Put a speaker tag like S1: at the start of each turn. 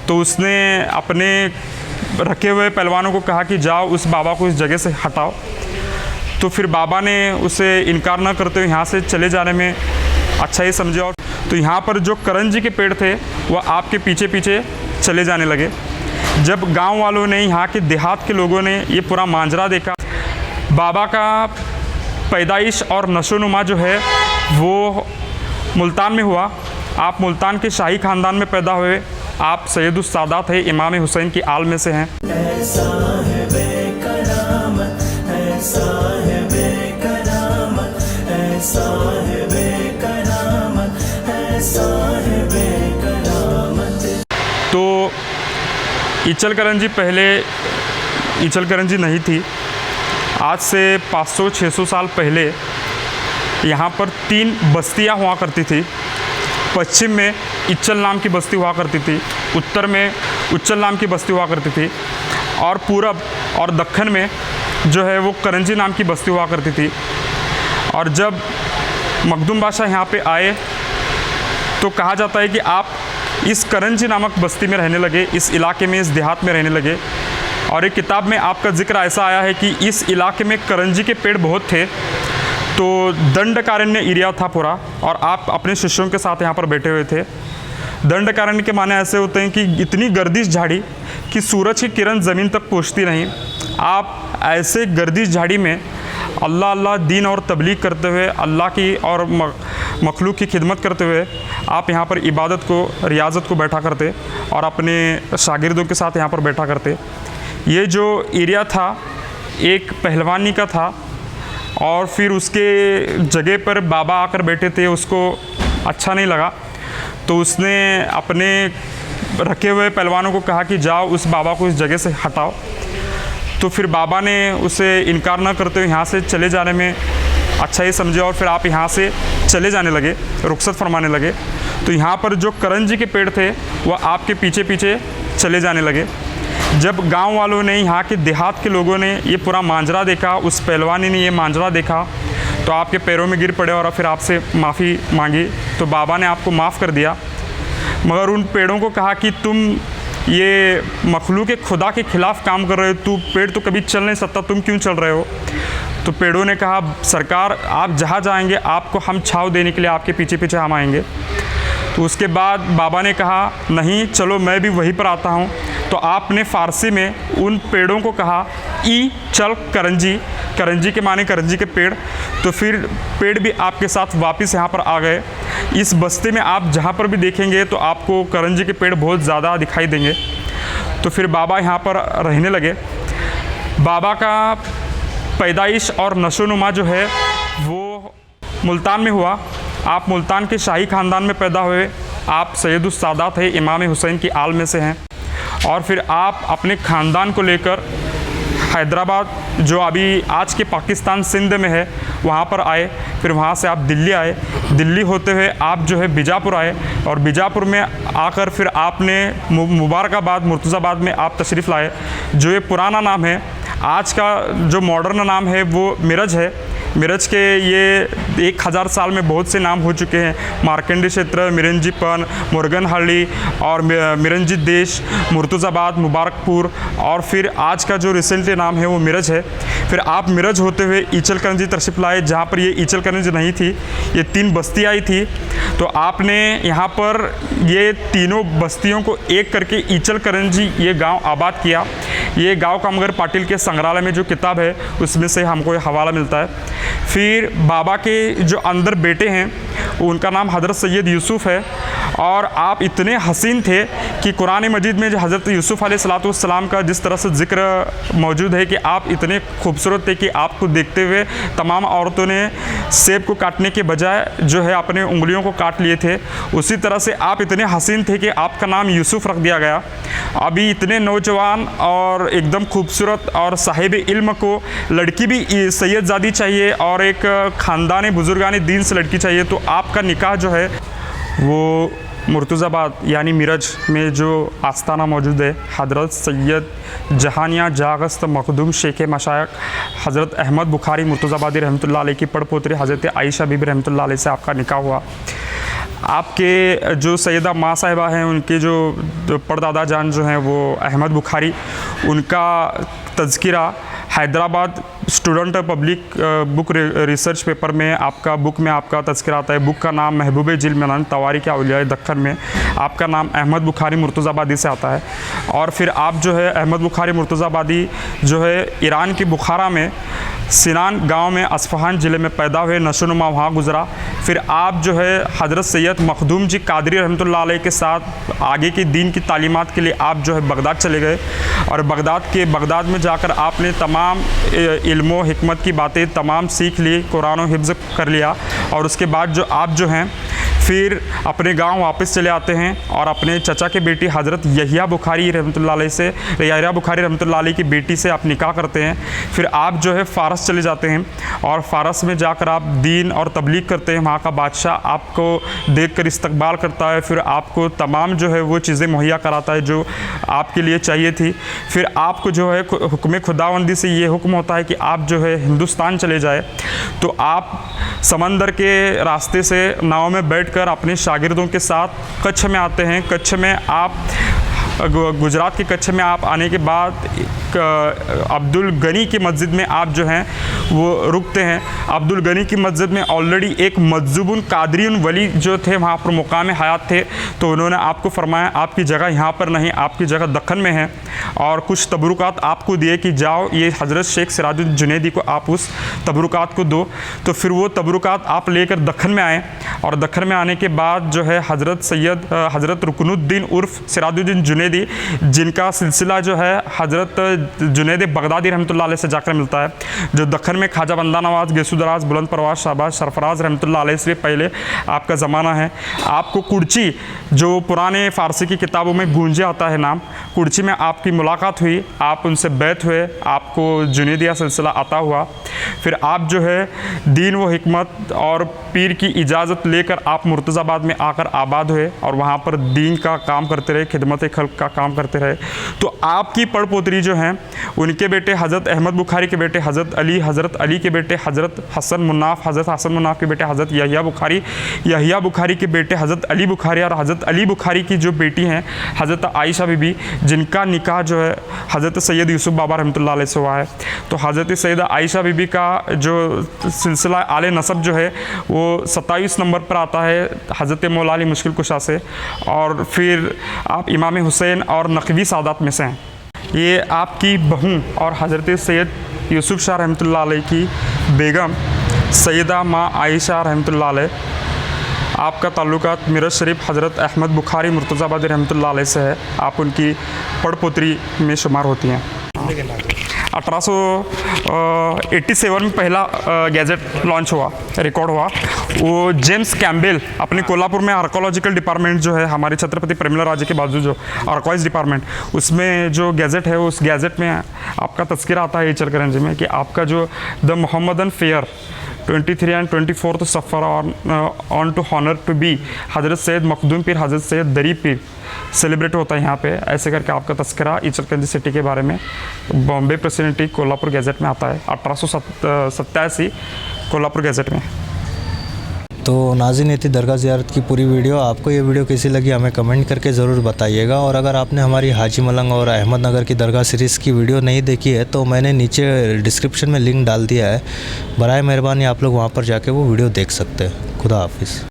S1: तो उसने अपने रखे हुए पहलवानों को कहा कि जाओ उस बाबा को इस जगह से हटाओ। तो फिर बाबा ने उसे इनकार न करते हुए यहाँ से चले जाने में अच्छा ही समझे। और तो यहाँ पर जो करण जी के पेड़ थे वह आपके पीछे पीछे चले जाने लगे। जब गांव वालों ने, यहाँ के देहात के लोगों ने ये पूरा मांजरा देखा, बाबा का पैदाइश और नशोनुमा जो है वो मुल्तान में हुआ। आप मुल्तान के शाही ख़ानदान में पैदा हुए। आप सैयदुस सादात है, इमाम हुसैन की आल में से हैं।
S2: ऐसा है बेकरामत, ऐसा है बेकरामत, ऐसा है बेकरामत, ऐसा है बेकरामत।
S1: तो ईचल करण जी पहले ईचल करण जी नहीं थी। आज से 500-600 साल पहले यहाँ पर 3 बस्तियाँ हुआ करती थी। पश्चिम में इच्चल नाम की बस्ती हुआ करती थी, उत्तर में उच्चल नाम की बस्ती हुआ करती थी, और पूरब और दक्खन में जो है वो करंजी नाम की बस्ती हुआ करती थी। और जब मखदूम बादशाह यहाँ पे आए तो कहा जाता है कि आप इस करंजी नामक बस्ती में रहने लगे, इस इलाके में, इस देहात में रहने लगे। और एक किताब में आपका जिक्र ऐसा आया है कि इस इलाके में करंजी के पेड़ बहुत थे। तो दंडकारण्य एरिया था पूरा, और आप अपने शिष्यों के साथ यहाँ पर बैठे हुए थे। दंडकारण्य के माने ऐसे होते हैं कि इतनी गर्दिश झाड़ी कि सूरज की किरण ज़मीन तक पहुँचती नहीं। आप ऐसे गर्दिश झाड़ी में अल्लाह अल्लाह दीन और तबलीग करते हुए, अल्लाह की और मखलूक की खिदमत करते हुए आप यहाँ पर इबादत को, रियाजत को बैठा करते और अपने शागिर्दों के साथ यहाँ पर बैठा करते। ये जो एरिया था एक पहलवानी का था, और फिर उसके जगह पर बाबा आकर बैठे थे, उसको अच्छा नहीं लगा। तो उसने अपने रखे हुए पहलवानों को कहा कि जाओ उस बाबा को इस जगह से हटाओ। तो फिर बाबा ने उसे इनकार न करते हुए यहाँ से चले जाने में अच्छा ही समझे, और फिर आप यहाँ से चले जाने लगे, रुखसत फरमाने लगे। तो यहाँ पर जो करण जी के पेड़ थे वह आपके पीछे पीछे चले जाने लगे। जब गांव वालों ने, यहाँ के देहात के लोगों ने ये पूरा मांजरा देखा, उस पहलवानी ने ये मांजरा देखा, तो आपके पैरों में गिर पड़े और फिर आपसे माफ़ी मांगी। तो बाबा ने आपको माफ़ कर दिया, मगर उन पेड़ों को कहा कि तुम ये मखलूक के खुदा के ख़िलाफ़ काम कर रहे हो, तू पेड़ तो कभी चल नहीं सकता, तुम क्यों चल रहे हो? तो पेड़ों ने कहा, सरकार आप जहाँ जाएंगे आपको हम छाँव देने के लिए आपके पीछे पीछे हम आएंगे। तो उसके बाद बाबा ने कहा, नहीं चलो मैं भी वहीं पर आता हूँ। तो आपने फ़ारसी में उन पेड़ों को कहा, ई चल करंजी, करंजी के माने करंजी के पेड़। तो फिर पेड़ भी आपके साथ वापस यहाँ पर आ गए। इस बस्ती में आप जहाँ पर भी देखेंगे तो आपको करंजी के पेड़ बहुत ज़्यादा दिखाई देंगे। तो फिर बाबा यहाँ पर रहने लगे। बाबा का पैदाइश और नशोनुमा जो है वो मुल्तान में हुआ। आप मुल्तान के शाही ख़ानदान में पैदा हुए। आप सैयदुस सादात है, इमाम हुसैन की आल में से हैं। और फिर आप अपने ख़ानदान को लेकर हैदराबाद, जो अभी आज के पाकिस्तान सिंध में है, वहाँ पर आए। फिर वहाँ से आप दिल्ली आए। दिल्ली होते हुए आप जो है बीजापुर आए, और बीजापुर में आकर फिर आपने मुबारकाबाद, मुर्तज़ाबाद में आप तशरीफ़ लाए। जो ये पुराना नाम है, आज का जो मॉडर्न नाम है वो मिरज है। मिरज के ये 1000 साल में बहुत से नाम हो चुके हैं। मार्कंडी क्षेत्र, मिरंजीपन, मुरगनहल्ली और मिरंजी देश, मुर्तज़ाबाद, मुबारकपुर, और फिर आज का जो रिसेंटली नाम है वो मिरज है। फिर आप मिरज होते हुए ईचल करंजी तशरीफ़ लाए, जहाँ पर ये ईचल करंजी नहीं थी, ये 3 बस्तियाँ आई थी। तो आपने यहाँ पर ये तीनों बस्तियों को एक करके ईचल करंजी ये गाँव आबाद किया। ये गाँव कामगर पाटिल के संग्रहालय में जो किताब है उसमें से हमको ये हवाला मिलता है। फिर बाबा के जो अंदर बेटे हैं उनका नाम हज़रत सैयद यूसुफ़ है, और आप इतने हसीन थे कि कुरान मजीद में जो हज़रत यूसुफ़ अलैहिस्सलाम का जिस तरह से ज़िक्र मौजूद है कि आप इतने खूबसूरत थे कि आपको देखते हुए तमाम औरतों ने सेब को काटने के बजाय जो है अपने उंगलियों को काट लिए थे। उसी तरह से आप इतने हसीन थे कि आपका नाम यूसुफ़ रख दिया गया। अभी इतने नौजवान और एकदम खूबसूरत और साहिब इल्म को लड़की भी सैयदज़ादी चाहिए और एक ख़ानदानी बुजुर्गानी दीन से लड़की चाहिए। तो आपका निकाह जो है वो मुर्तज़ाबाद यानी मिरज में जो आस्थाना मौजूद है, हज़रत सैयद जहानिया जागस्त मखदूम शेख मशायख हज़रत अहमद बुखारी मुर्तज़ाबादी रहमतुल्लाह अलैह की पड़पोतरी हज़रत आयशा बीबी रहमतुल्लाह अलैह से आपका निकाह हुआ। आपके जो सैयदा माँ साहिबा हैं उनके जो परदादा जान जो हैं वो अहमद बुखारी, उनका तज़किरा Hyderabad student public book research paper में आपका बुक में आपका तज़किरा आता है। बुक का नाम महबूब जिल मिनान तवारीख़ औलियाए दक्कन में आपका नाम अहमद बुखारी मुर्तज़ाबादी से आता है। और फिर आप जो है अहमद बुखारी मुर्तज़ाबादी जो है ईरान की बुखारा में सिनान गांव में अस्फ़हान ज़िले में पैदा हुए, नशोनुमा वहाँ गुज़रा। फिर आप जो है हज़रत सैयद मखदूम जी कादरी रहमतुल्लाह अलैह के साथ आगे की दीन की तालीमात के लिए आप जो है बगदाद चले गए और बगदाद में जाकर आपने तमाम इल्मो हिकमत की बातें तमाम सीख ली, कुरान और हिफ्ज़ कर लिया। और उसके बाद जो आप जो हैं फिर अपने गांव वापस चले आते हैं और अपने चचा के बेटी हज़रत यहिया बुखारी रहमतुल्लाह अलैह से यहिया बुखारी रहमतुल्लाह अलैह की बेटी से आप निकाह करते हैं। फिर आप जो है फ़ारस चले जाते हैं और फ़ारस में जाकर आप दीन और तबलीग करते हैं। वहाँ का बादशाह आपको देखकर इस्तकबाल करता है, फिर आपको तमाम जो है वो चीज़ें मुहैया कराता है जो आपके लिए चाहिए थी। फिर आपको जो है हुक्म खुदावंदी से ये हुक्म होता है कि आप जो है हिंदुस्तान चले जाए। तो आप समंदर के रास्ते से नाव में बैठकर अपने शागिर्दों के साथ कच्छ में आते हैं। कच्छ में आप गुजरात के कच्छ में आप आने के बाद अब्दुल गनी की मस्जिद में आप जो हैं वो रुकते हैं। अब्दुल गनी की मस्जिद में ऑलरेडी एक मज्ज़ूबुन कादरीन वली जो थे वहाँ पर मुकाम हयात थे, तो उन्होंने आपको फरमाया आपकी जगह यहाँ पर नहीं, आपकी जगह दक्कन में है। और कुछ तबरुकात आपको दिए कि जाओ ये हज़रत शेख सिराजुद्दीन जुनैदी को आप उस तबरुकात को दो। तो फिर वो तबरुकात आप लेकर दक्कन में आए और दक्कन में आने के बाद जो है हज़रत रुकनुद्दीन उर्फ़ सिराजुद्दीन जुनैदी, जिनका सिलसिला जो है हज़रत जुनैद बगदादी रहमतुल्लाह अलैह से जाकर मिलता है, जो दक्कन में ख्वाजा बंदा नवाज़, गेसुदराज, बुलंद परवाज़, शाहबाज, सरफराज रहमतुल्लाह अलैह से पहले आपका ज़माना है। आपको कुर्ची जो पुराने फ़ारसी की किताबों में गूंजे आता है नाम, कुर्ची में आपकी मुलाकात हुई, आप उनसे बैत हुए, आपको जुनैदिया सिलसिला अता हुआ। फिर आप जो है दीन व हिकमत और पीर की इजाज़त लेकर आप मुर्तज़ाबाद में आकर आबाद हुए और वहाँ पर दीन का काम करते रहे, खिदमत खल्क़ का काम करते रहे। तो आपकी पड़पोतरी जो हैं उनके बेटे हज़रत अहमद बुखारी के बेटे हज़रत अली के बेटे हज़रत हसन मुन्नाफ़ के बेटे हज़रत यहिया बुखारी के बेटे हज़रत अली बुखारी और हज़रत अली बुखारी की जो बेटी हैं हज़रत आयशा बीबी, जिनका निकाह जो है हज़रत सैयद यूसुफ बाबा रहमतुल्लाह अलैह से हुआ है। तो हज़रत सैयदा आयशा बीबी का जो सिलसिला आले नसब जो है वो 27 नंबर पर आता है हज़रत मौला अली मुश्किल कुशा से, और फिर आप इमाम हुसैन और नकवी सादात में से हैं। ये आपकी बहू और हज़रत सैयद यूसुफ शाह रहमतुल्लाह अलैह की बेगम सैयदा माँ आयशा रहमतुल्लाह अलैह, आपका ताल्लुकात मिरज शरीफ हज़रत अहमद बुखारी मुर्तज़ाबादी रहमतुल्लाह अलैह से है। आप उनकी पड़पोतरी में शुमार होती हैं। 1887 में पहला गैजेट लॉन्च हुआ, रिकॉर्ड हुआ। वो जेम्स कैम्बेल अपने कोल्हापुर में आर्कोलॉजिकल डिपार्टमेंट जो है हमारे छत्रपति प्रेमला राज्य के बाजू जो आर्कोइज डिपार्टमेंट, उसमें जो गैजेट है उस गैजेट में आपका तज़किरा आता है इचलकरंजी में कि आपका जो द मोहम्मदन फेयर 23 and 24 सफ़र on to honour to be Hazrat Syed Makhdoom पीर हज़रत सैयद दरी पीर सेलिब्रेट होता है यहाँ पे। ऐसे करके आपका तज़किरा इचलकरंजी सिटी के बारे में बॉम्बे प्रेसिडेंटी कोल्हापुर गैजेट में आता है 1887 कोल्हापुर गैजेट में।
S3: तो नाज़रीन, ये थी दरगाह ज़ियारत की पूरी वीडियो। आपको ये वीडियो कैसी लगी हमें कमेंट करके ज़रूर बताइएगा। और अगर आपने हमारी हाजी मलंग और अहमदनगर की दरगाह सीरीज़ की वीडियो नहीं देखी है तो मैंने नीचे डिस्क्रिप्शन में लिंक डाल दिया है, बराए मेहरबानी आप लोग वहाँ पर जाके वो वीडियो देख सकते हैं। खुदा हाफिज़।